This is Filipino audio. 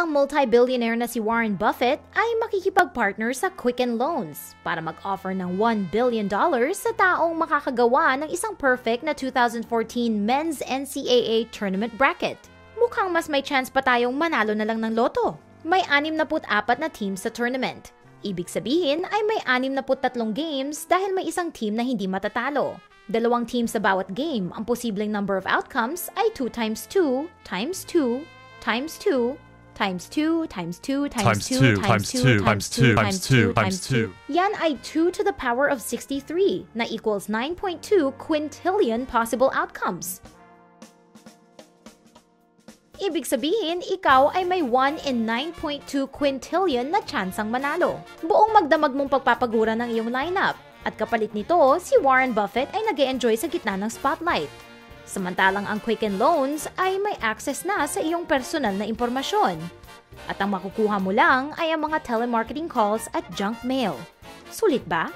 ang multi-billionaire na si Warren Buffett ay makikipag-partner sa Quicken Loans para mag-offer ng $1 billion sa taong makakagawa ng isang perfect na 2014 Men's NCAA Tournament bracket. Mukhang mas may chance pa tayong manalo na lang ng loto. May 64 na teams sa tournament. Ibig sabihin ay may 63 games dahil may isang team na hindi matatalo. 2 teams sa bawat game. Ang posibleng number of outcomes ay 2 times 2 times 2 times 2 times 2 times 2 times 2 times 2 times 2 times 2 times 2. Yan ay 2 to the power of 63 na equals 9.2 quintillion possible outcomes. Ibig sabihin, ikaw ay may 1 in 9.2 quintillion na tsansang manalo. Buong magdamag mong pagpapagura ng iyong lineup. At kapalit nito, si Warren Buffett ay nag-e-enjoy sa gitna ng spotlight. Samantalang ang Quicken Loans ay may access na sa iyong personal na impormasyon. At ang makukuha mo lang ay ang mga telemarketing calls at junk mail. Sulit ba?